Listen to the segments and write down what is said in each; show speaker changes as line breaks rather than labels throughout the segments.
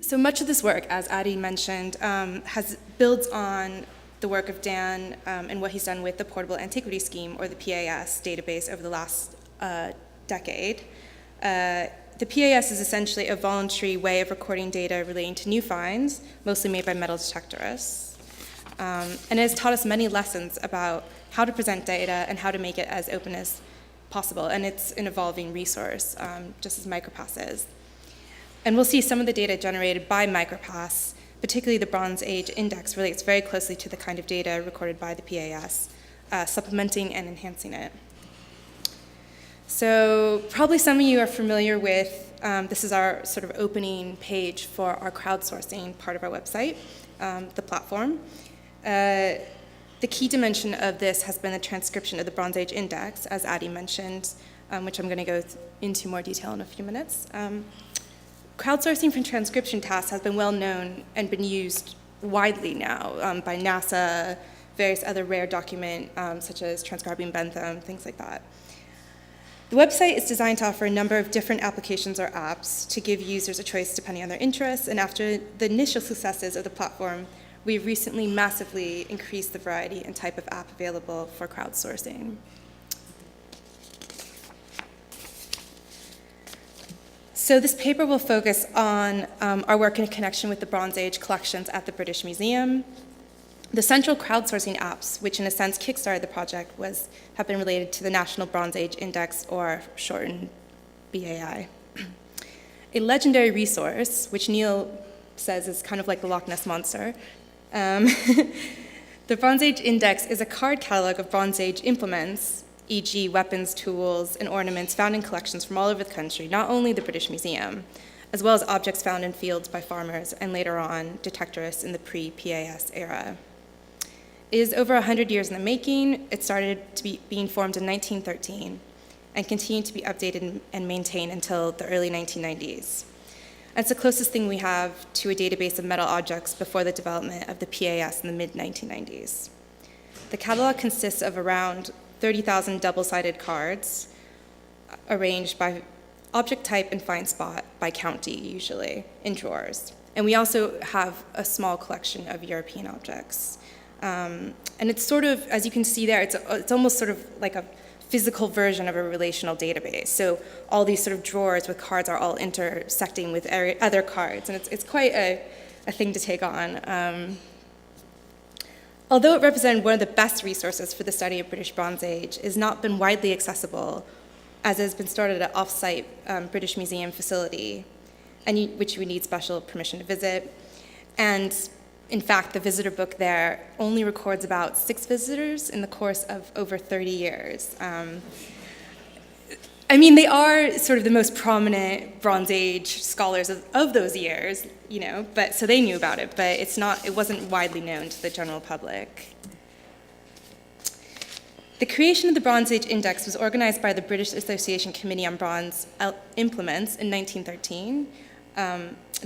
So much of this work, as Adi mentioned, builds on the work of Dan and what he's done with the Portable Antiquity Scheme, or the PAS database, over the last decade. The PAS is essentially a voluntary way of recording data relating to new finds, mostly made by metal detectorists. And it has taught us many lessons about how to present data and how to make it as open as possible. And it's an evolving resource, just as MicroPasts is. And we'll see some of the data generated by MicroPasts, particularly the Bronze Age index, relates very closely to the kind of data recorded by the PAS, supplementing and enhancing it. So probably some of you are familiar with, this is our sort of opening page for our crowdsourcing part of our website, the platform. The key dimension of this has been the transcription of the Bronze Age index, as Adi mentioned, which I'm going to go into more detail in a few minutes. Crowdsourcing for transcription tasks has been well known and been used widely now by NASA, various other rare documents, such as transcribing Bentham, things like that. The website is designed to offer a number of different applications or apps to give users a choice depending on their interests, and after the initial successes of the platform, we've recently massively increased the variety and type of app available for crowdsourcing. So this paper will focus on our work in connection with the Bronze Age collections at the British Museum. The central crowdsourcing apps, which in a sense kickstarted the project, have been related to the National Bronze Age Index, or shortened BAI. A legendary resource, which Neil says is kind of like the Loch Ness Monster. The Bronze Age Index is a card catalog of Bronze Age implements, e.g. weapons, tools, and ornaments found in collections from all over the country, not only the British Museum, as well as objects found in fields by farmers and later on detectorists in the pre-PAS era. It is over 100 years in the making. It started to being formed in 1913 and continued to be updated and maintained until the early 1990s. It's the closest thing we have to a database of metal objects before the development of the PAS in the mid-1990s. The catalog consists of around 30,000 double-sided cards arranged by object type and find spot by county, usually, in drawers. And we also have a small collection of European objects. And it's sort of, as you can see there, it's almost sort of like a physical version of a relational database. So all these sort of drawers with cards are all intersecting with other cards, and it's quite a thing to take on. Although it represented one of the best resources for the study of British Bronze Age, it has not been widely accessible, as it has been stored at an off-site British Museum facility, which we need special permission to visit. And in fact, the visitor book there only records about 6 visitors in the course of over 30 years. I mean, they are sort of the most prominent Bronze Age scholars of those years, you know, so they knew about it, but it wasn't widely known to the general public. The creation of the Bronze Age Index was organized by the British Association Committee on Bronze Implements in 1913.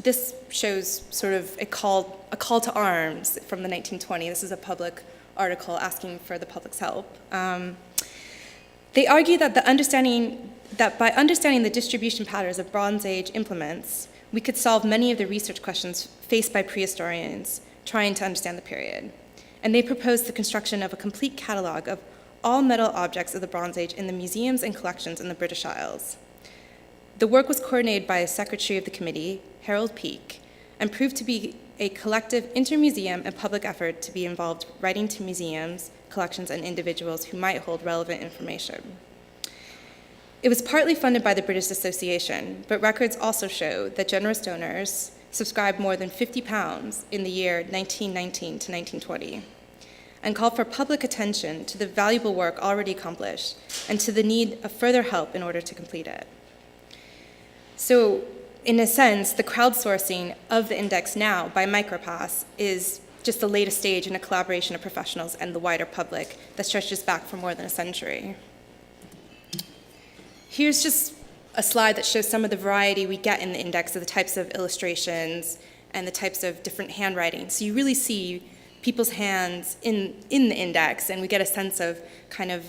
This shows sort of a call to arms from the 1920s. This is a public article asking for the public's help. They argue that by understanding the distribution patterns of Bronze Age implements, we could solve many of the research questions faced by prehistorians trying to understand the period. And they proposed the construction of a complete catalog of all metal objects of the Bronze Age in the museums and collections in the British Isles. The work was coordinated by a secretary of the committee, Harold Peake, and proved to be a collective intermuseum and public effort to be involved writing to museums, collections, and individuals who might hold relevant information. It was partly funded by the British Association, but records also show that generous donors subscribed more than £50 in the year 1919 to 1920, and called for public attention to the valuable work already accomplished and to the need of further help in order to complete it. So, in a sense, the crowdsourcing of the index now by MicroPasts is just the latest stage in a collaboration of professionals and the wider public that stretches back for more than a century. Here's just a slide that shows some of the variety we get in the index of the types of illustrations and the types of different handwriting. So you really see people's hands in the index, and we get a sense of kind of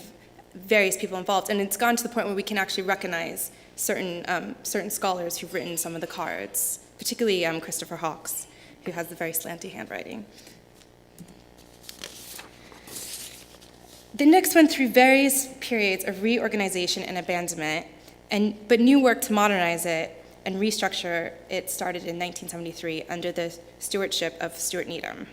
various people involved. And it's gone to the point where we can actually recognize certain scholars who've written some of the cards particularly Christopher Hawkes, who has the very slanty handwriting. The index went through various periods of reorganization and abandonment, but new work to modernize it and restructure it started in 1973 under the stewardship of Stuart Needham,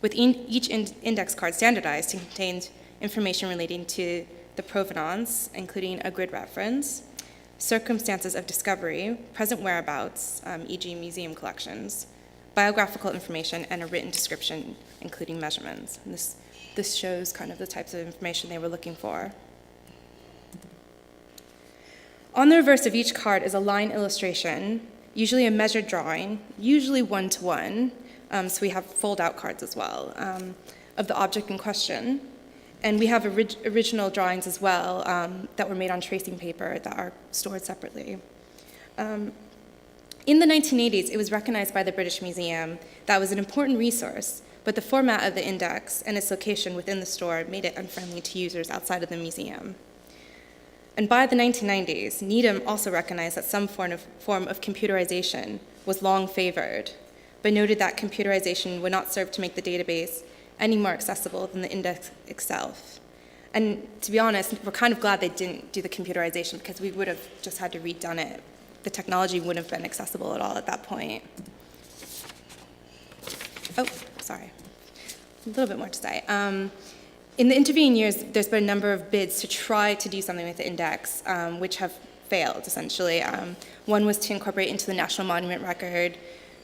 with each index card standardized to contain information relating to the provenance, including a grid reference, circumstances of discovery, present whereabouts, e.g. museum collections, biographical information, and a written description, including measurements. And this shows kind of the types of information they were looking for. On the reverse of each card is a line illustration, usually a measured drawing, usually one-to-one, so we have fold-out cards as well, of the object in question. And we have original drawings as well that were made on tracing paper that are stored separately. In the 1980s, it was recognized by the British Museum that it was an important resource, but the format of the index and its location within the store made it unfriendly to users outside of the museum. And by the 1990s, Needham also recognized that some form of computerization was long favored, but noted that computerization would not serve to make the database any more accessible than the index itself. And to be honest, we're kind of glad they didn't do the computerization because we would have just had to redone it. The technology wouldn't have been accessible at all at that point. Oh, sorry. A little bit more to say. In the intervening years, there's been a number of bids to try to do something with the index, which have failed, essentially. One was to incorporate into the National Monument Record.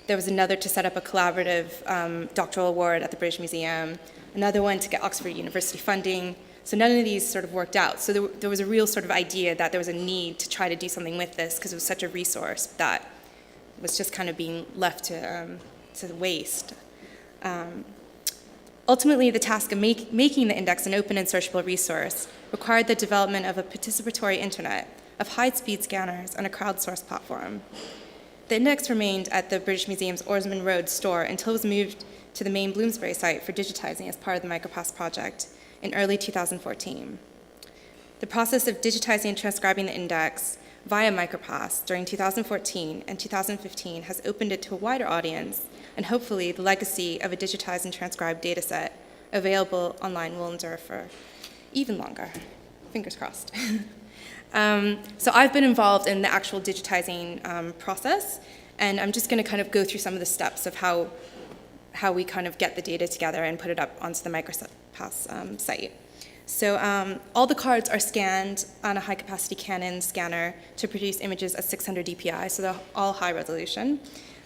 There was another to set up a collaborative doctoral award at the British Museum, another one to get Oxford University funding. So none of these sort of worked out. So there was a real sort of idea that there was a need to try to do something with this because it was such a resource that was just kind of being left to waste. Ultimately, the task of making the index an open and searchable resource required the development of a participatory internet, of high-speed scanners, and a crowdsourced platform. The index remained at the British Museum's Orsman Road store until it was moved to the main Bloomsbury site for digitizing as part of the MicroPasts project in early 2014. The process of digitizing and transcribing the index via MicroPasts during 2014 and 2015 has opened it to a wider audience, and hopefully the legacy of a digitized and transcribed dataset available online will endure for even longer. Fingers crossed. So I've been involved in the actual digitizing process, and I'm just going to kind of go through some of the steps of how we kind of get the data together and put it up onto the MicroPasts site. So all the cards are scanned on a high-capacity Canon scanner to produce images at 600 dpi, so they're all high resolution.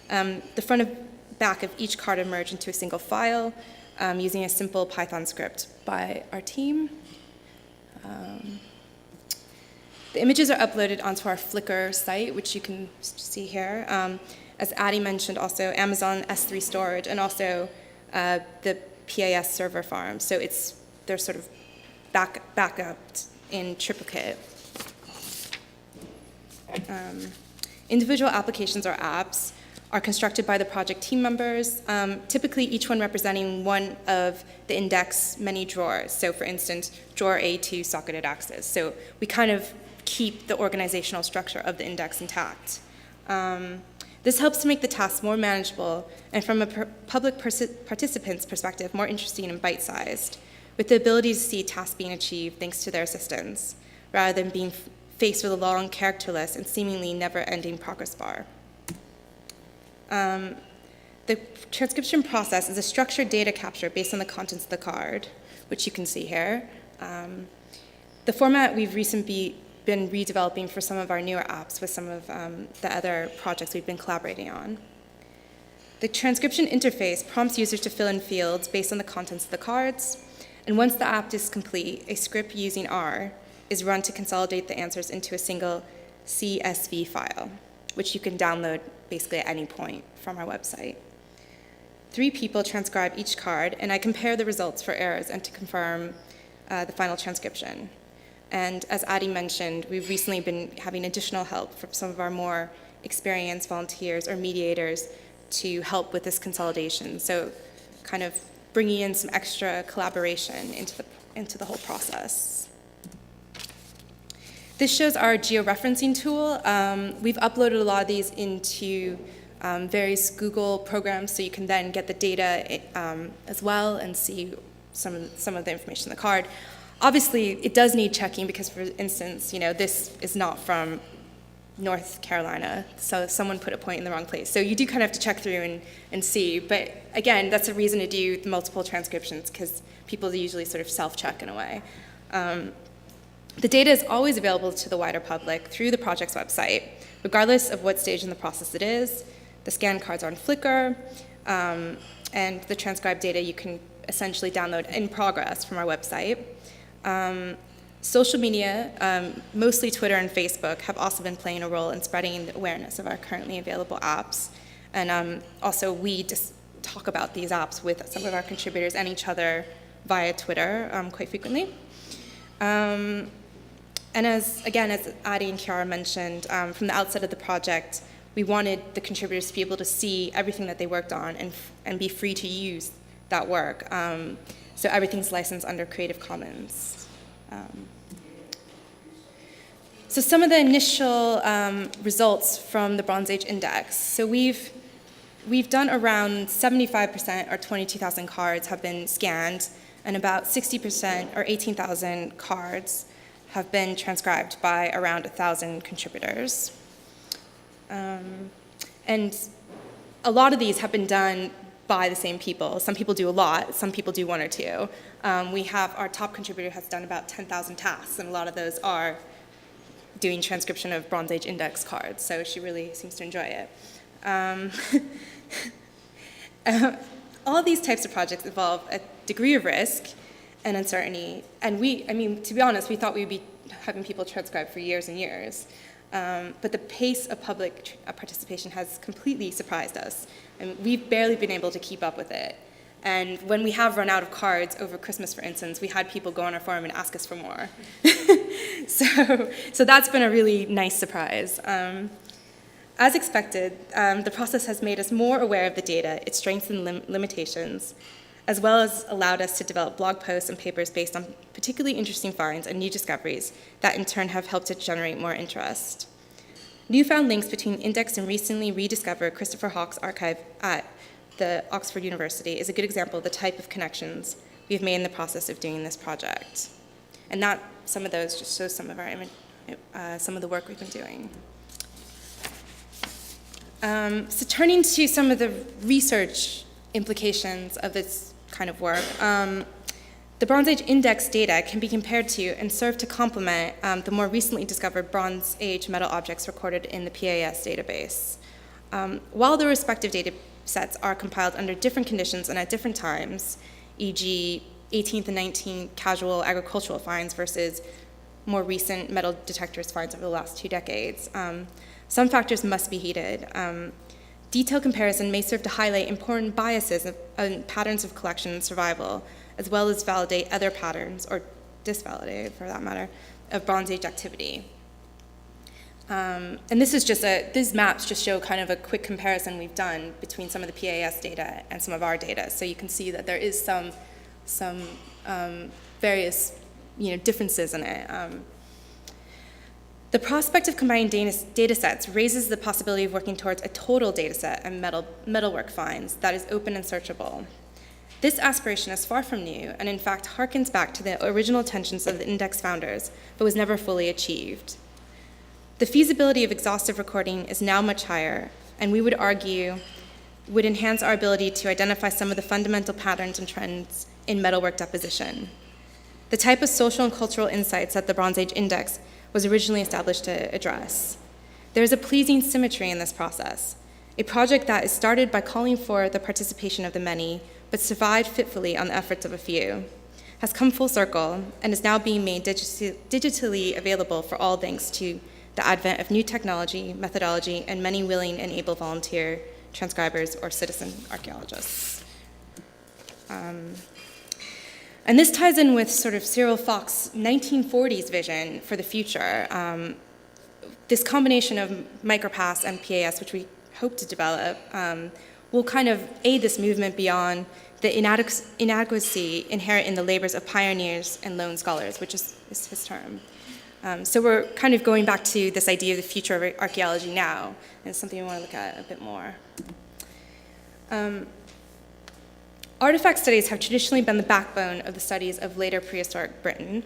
The front and back of each card are merged into a single file using a simple Python script by our team. The images are uploaded onto our Flickr site, which you can see here. As Addie mentioned, also Amazon S3 storage, and also the PAS server farm. So they're sort of backed in triplicate. Individual applications or apps are constructed by the project team members, typically each one representing one of the index many drawers. So for instance, drawer A2 socketed axis. So we kind of keep the organizational structure of the index intact. This helps to make the tasks more manageable and from a public participant's perspective, more interesting and bite-sized, with the ability to see tasks being achieved thanks to their assistance, rather than being faced with a long characterless and seemingly never-ending progress bar. The transcription process is a structured data capture based on the contents of the card, which you can see here. The format we've recently been redeveloping for some of our newer apps with some of the other projects we've been collaborating on. The transcription interface prompts users to fill in fields based on the contents of the cards, and once the app is complete, a script using R is run to consolidate the answers into a single CSV file, which you can download basically at any point from our website. 3 people transcribe each card, and I compare the results for errors and to confirm the final transcription. And as Addie mentioned, we've recently been having additional help from some of our more experienced volunteers or mediators to help with this consolidation. So kind of bringing in some extra collaboration into the whole process. This shows our georeferencing tool. We've uploaded a lot of these into various Google programs, so you can then get the data as well and see some of the information in the card. Obviously, it does need checking because, for instance, this is not from North Carolina, so someone put a point in the wrong place. So you do kind of have to check through and see. But again, that's a reason to do multiple transcriptions, because people usually sort of self-check in a way. The data is always available to the wider public through the project's website, regardless of what stage in the process it is. The scanned cards are on Flickr, and the transcribed data you can essentially download in progress from our website. Social media, mostly Twitter and Facebook, have also been playing a role in spreading the awareness of our currently available apps. And also, we just talk about these apps with some of our contributors and each other via Twitter quite frequently. And as Adi and Chiara mentioned, from the outset of the project, we wanted the contributors to be able to see everything that they worked on and be free to use that work. So everything's licensed under Creative Commons. So some of the initial results from the Bronze Age Index. So we've done around 75%, or 22,000 cards, have been scanned, and about 60%, or 18,000 cards, have been transcribed by around 1,000 contributors. And a lot of these have been done by the same people. Some people do a lot, some people do one or two. We have, our top contributor has done about 10,000 tasks, and a lot of those are doing transcription of Bronze Age Index cards, so she really seems to enjoy it. All these types of projects involve a degree of risk and uncertainty, and to be honest, we thought we'd be having people transcribe for years and years, but the pace of public participation has completely surprised us, and we've barely been able to keep up with it. And when we have run out of cards over Christmas, for instance, we had people go on our forum and ask us for more. So that's been a really nice surprise. As expected, the process has made us more aware of the data, its strengths and limitations, as well as allowed us to develop blog posts and papers based on particularly interesting finds and new discoveries that in turn have helped to generate more interest. Newfound links between indexed and recently rediscovered Christopher Hawkes archive at the Oxford University is a good example of the type of connections we've made in the process of doing this project. And some of those just show some of some of the work we've been doing. So turning to some of the research implications of this kind of work, the Bronze Age Index data can be compared to and serve to complement the more recently discovered Bronze Age metal objects recorded in the PAS database. While the respective data sets are compiled under different conditions and at different times, e.g. 18th and 19th casual agricultural finds versus more recent metal detectors finds over the last 2 decades, some factors must be heeded. Detailed comparison may serve to highlight important biases and patterns of collection and survival, as well as validate other patterns, or disvalidate for that matter, of Bronze Age activity. And these maps just show kind of a quick comparison we've done between some of the PAS data and some of our data. So you can see that there is some various differences in it. The prospect of combining data sets raises the possibility of working towards a total data set and metalwork finds that is open and searchable. This aspiration is far from new and in fact harkens back to the original intentions of the index founders, but was never fully achieved. The feasibility of exhaustive recording is now much higher, and we would argue would enhance our ability to identify some of the fundamental patterns and trends in metalwork deposition. The type of social and cultural insights that the Bronze Age Index was originally established to address. There is a pleasing symmetry in this process, a project that is started by calling for the participation of the many, but survived fitfully on the efforts of a few, has come full circle, and is now being made digitally available for all thanks to the advent of new technology, methodology, and many willing and able volunteer transcribers or citizen archaeologists. And this ties in with sort of Cyril Fox's 1940s vision for the future. This combination of MicroPasts and PAS, which we hope to develop, will kind of aid this movement beyond the inadequacy inherent in the labors of pioneers and lone scholars, which is his term. So we're kind of going back to this idea of the future of archaeology now, and it's something we want to look at a bit more. Artifact studies have traditionally been the backbone of the studies of later prehistoric Britain.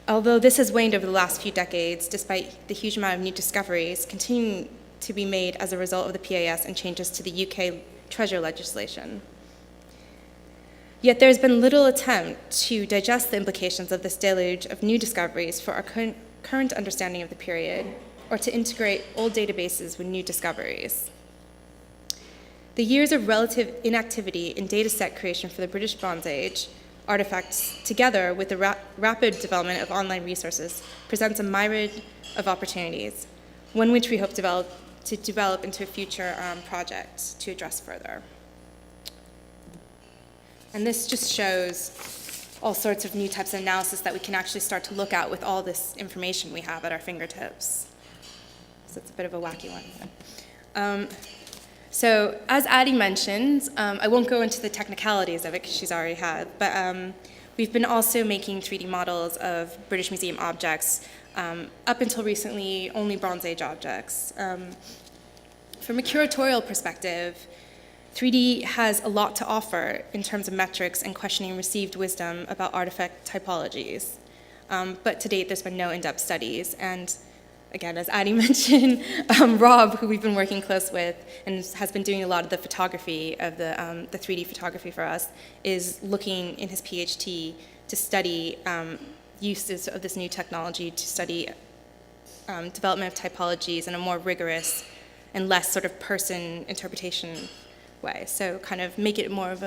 Although this has waned over the last few decades, despite the huge amount of new discoveries continuing to be made as a result of the PAS and changes to the UK treasure legislation. Yet there has been little attempt to digest the implications of this deluge of new discoveries for our current understanding of the period, or to integrate old databases with new discoveries. The years of relative inactivity in dataset creation for the British Bronze Age artifacts, together with the rapid development of online resources, presents a myriad of opportunities, one which we hope to develop into a future project to address further. And this just shows all sorts of new types of analysis that we can actually start to look at with all this information we have at our fingertips. So it's a bit of a wacky one. So as Addie mentioned, I won't go into the technicalities of it because she's already had, but we've been also making 3D models of British Museum objects, up until recently only Bronze Age objects. From a curatorial perspective, 3D has a lot to offer in terms of metrics and questioning received wisdom about artifact typologies. But to date, there's been no in-depth studies. And again, as Addie mentioned, Rob, who we've been working close with and has been doing a lot of the photography of the 3D photography for us, is looking in his PhD to study uses of this new technology to study development of typologies in a more rigorous and less sort of person interpretation way. So kind of make it more of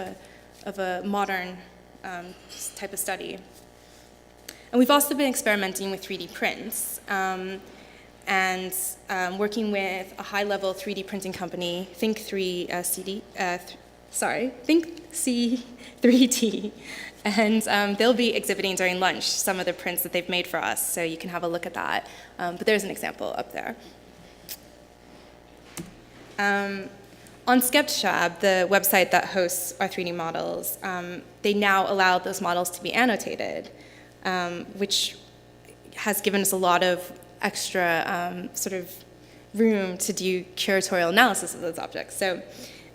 a modern type of study. And we've also been experimenting with 3D prints. And working with a high-level 3D printing company, Think3D, and they'll be exhibiting during lunch some of the prints that they've made for us, so you can have a look at that. But there's an example up there. On Skeptshab, the website that hosts our 3D models, they now allow those models to be annotated, which has given us a lot of extra sort of room to do curatorial analysis of those objects. So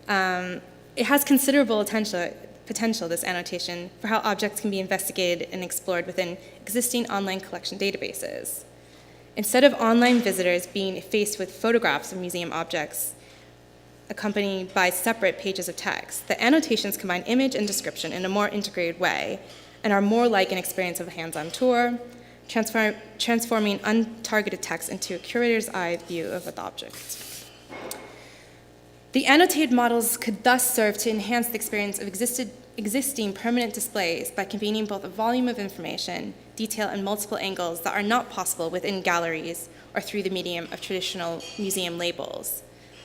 it has considerable potential, this annotation, for how objects can be investigated and explored within existing online collection databases. Instead of online visitors being faced with photographs of museum objects accompanied by separate pages of text, the annotations combine image and description in a more integrated way and are more like an experience of a hands-on tour, transforming untargeted text into a curator's eye view of the object. The annotated models could thus serve to enhance the experience of existing permanent displays by convening both a volume of information, detail, and multiple angles that are not possible within galleries or through the medium of traditional museum labels.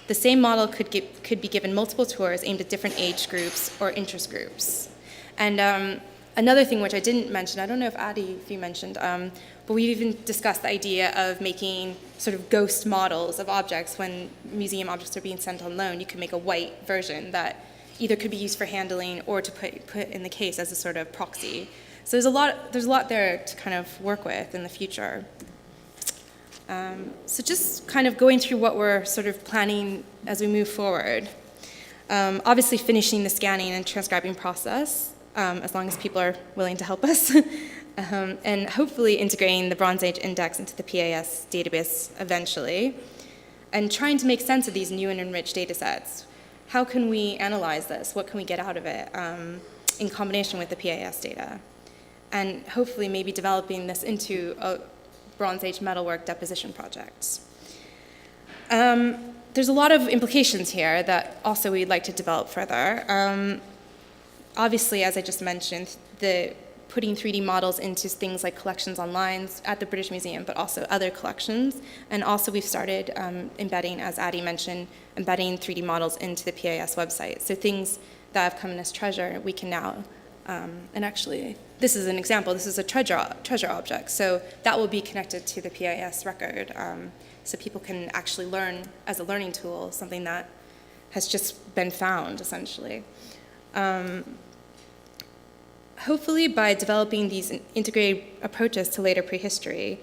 The same model could be given multiple tours aimed at different age groups or interest groups. And another thing which I didn't mention, I don't know if Addie, if you mentioned, but we've even discussed the idea of making sort of ghost models of objects. When museum objects are being sent on loan, you could make a white version that either could be used for handling or to put in the case as a sort of proxy. So there's a lot there to kind of work with in the future. So just kind of going through what we're sort of planning as we move forward. Obviously finishing the scanning and transcribing process, as long as people are willing to help us. And hopefully integrating the Bronze Age Index into the PAS database eventually. And trying to make sense of these new and enriched data sets. How can we analyze this? What can we get out of it in combination with the PAS data? And hopefully maybe developing this into a Bronze Age metalwork deposition project. There's a lot of implications here that also we'd like to develop further. Obviously, as I just mentioned, putting 3D models into things like collections online at the British Museum, but also other collections. And also we've started embedding, as Addie mentioned, embedding 3D models into the PAS website. So things that have come in as treasure, we can now, and actually, this is an example, this is a treasure object. So that will be connected to the PAS record. So people can actually learn as a learning tool, something that has just been found, essentially. Hopefully by developing these integrated approaches to later prehistory,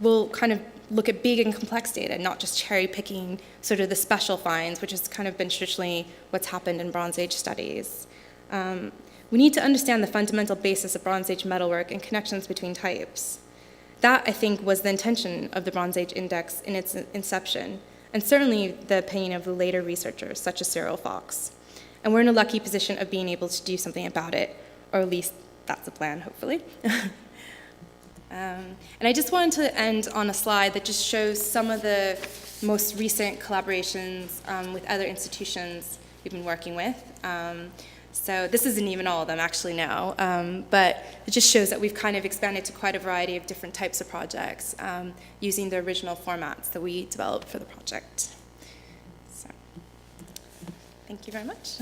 we'll kind of look at big and complex data, not just cherry picking sort of the special finds, which has kind of been traditionally what's happened in Bronze Age studies. We need to understand the fundamental basis of Bronze Age metalwork and connections between types. That, I think, was the intention of the Bronze Age Index in its inception, and certainly the opinion of the later researchers, such as Cyril Fox. And we're in a lucky position of being able to do something about it, or at least that's the plan, hopefully. And I just wanted to end on a slide that just shows some of the most recent collaborations with other institutions we've been working with. So this isn't even all of them actually now, but it just shows that we've kind of expanded to quite a variety of different types of projects using the original formats that we developed for the project. So, thank you very much.